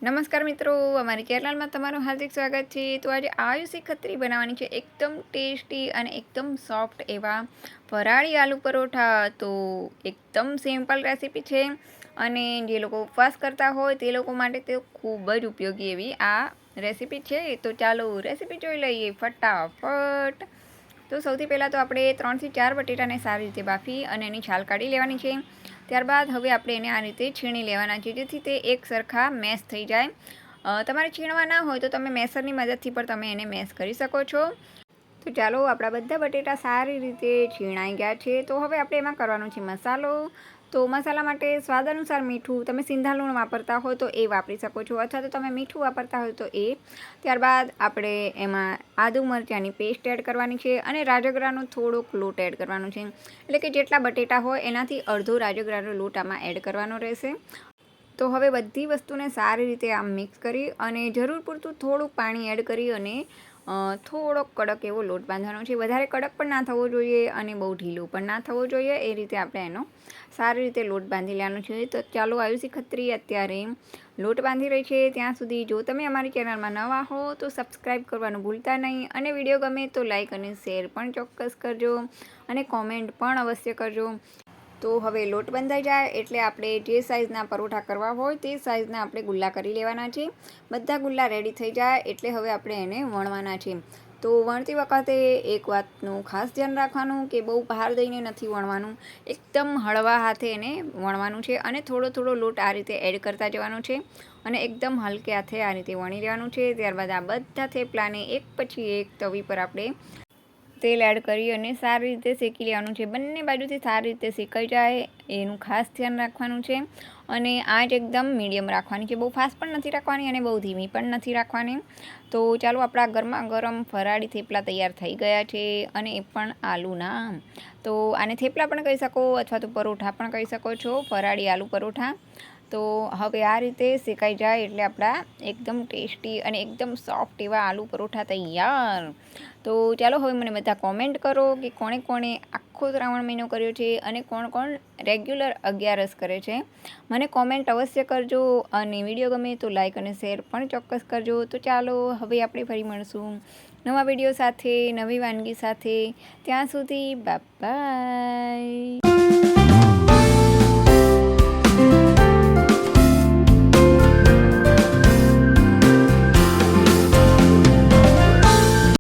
નમસ્કાર મિત્રો, અમારી ચેનલમાં તમારું હાર્દિક સ્વાગત છે। તો આજે આયુષી ખત્રી બનાવવાની છે એકદમ ટેસ્ટી અને એકદમ સોફ્ટ એવા ફરાળી આલુ પરોઠા। તો એકદમ સિમ્પલ રેસીપી છે અને જે લોકો ઉપવાસ કરતા હોય તે લોકો માટે તે ખૂબ જ ઉપયોગી એવી આ રેસીપી છે। તો ચાલો રેસીપી જોઈ લઈએ ફટાફટ। તો સૌથી પહેલાં તો આપણે 3 થી 4 બટેટાને સારી રીતે બાફી અને એની છાલ કાઢી લેવાની છે। ત્યારબાદ હવે આપણે એને આ રીતે છીણી લેવાના છે, જેથી તે એક સરખા મેશ થઈ જાય। તમારે છીણવા ના હોય તો તમે મેસરની મદદથી પણ તમે એને મેશ કરી શકો છો। તો ચાલો, આપણા બધા બટેટા સારી રીતે છીણાઈ ગયા છે। તો હવે આપણે એમાં કરવાનું છે મસાલો। તો મસાલા માટે સ્વાદ અનુસાર મીઠું, તમે સિંધા લૂણ વાપરતા હોય તો એ વાપરી શકો છો, અથવા તો તમે મીઠું વાપરતા હોય તો એ। ત્યારબાદ આપણે એમાં આદુ મરચાંની પેસ્ટ એડ કરવાની છે અને રાજગરાનો થોડોક લોટ એડ કરવાનો છે, એટલે કે જેટલા બટેટા હોય એનાથી અડધો રાજગરાનો લોટ આમાં એડ કરવાનો રહેશે। તો હવે બધી વસ્તુને સારી રીતે આમ મિક્સ કરી અને જરૂર પૂરતું થોડુંક પાણી એડ કરી અને થોડોક કડક એવો લોટ બાંધવાનો છે। વધારે કડક પણ ના થવો જોઈએ અને બહુ ઢીલું પણ ના થવો જોઈએ, એ રીતે આપણે એનો સારી રીતે લોટ બાંધી લેવાનો છે। તો ચાલો, આયુષી ખત્રી અત્યારે લોટ બાંધી રહી છે ત્યાં સુધી જો તમે અમારી ચેનલમાં નવા હો તો સબસ્ક્રાઈબ કરવાનું ભૂલતા નહીં, અને વિડીયો ગમે તો લાઈક અને શેર પણ ચોક્કસ કરજો અને કોમેન્ટ પણ અવશ્ય કરજો। તો હવે લોટ બંધાઈ જાય એટલે આપણે જે સાઇઝના પરોઠા કરવા હોય તે સાઇઝના આપણે ગુલ્લા કરી લેવાના છે। બધા ગુલ્લા રેડી થઈ જાય એટલે હવે આપણે એને વણવાના છે। તો વણતી વખતે એક વાતનું ખાસ ધ્યાન રાખવાનું કે બહુ ભાર દઈને નથી વણવાનું, એકદમ હળવા હાથે એને વણવાનું છે અને થોડો થોડો લોટ આ રીતે એડ કરતા જવાનો છે અને એકદમ હલકે હાથે આ રીતે વણી લેવાનું છે। ત્યારબાદ આ બધા થેપલાને એક પછી એક તવી પર આપણે તેલ એડ કરી અને સારી રીતે શેકી લેવાનું છે। બંને બાજુથી સારી રીતે શેકાઈ જાય એનું ખાસ ધ્યાન રાખવાનું છે અને આંચ એકદમ મીડિયમ રાખવાની છે, બહુ ફાસ્ટ પણ નથી રાખવાની અને બહુ ધીમી પણ નથી રાખવાની। તો ચાલો, આપણા ગરમા ગરમ ફરાળી થેપલા તૈયાર થઈ ગયા છે અને એ પણ આલુના। તો આને થેપલા પણ કહી શકો અથવા તો પરોઠા પણ કહી શકો છો, ફરાળી આલુ પરોઠા। તો હવે આ રીતે શેકાઈ જાય એટલે આપણા એકદમ ટેસ્ટી અને એકદમ સોફ્ટ એવા આલુ પરોઠા તૈયાર। તો ચાલો, હવે મને બધા કોમેન્ટ કરો કે કોણે કોણે આખો શ્રાવણ મહિનો કર્યો છે અને કોણ કોણ રેગ્યુલર 11 કરે છે, મને કોમેન્ટ અવશ્ય કરજો અને વિડીયો ગમે તો લાઈક અને શેર પણ ચોક્કસ કરજો। તો ચાલો, હવે આપણે ફરી મળશું નવા વિડીયો સાથે, નવી વાનગી સાથે। ત્યાં સુધી બાય બાય।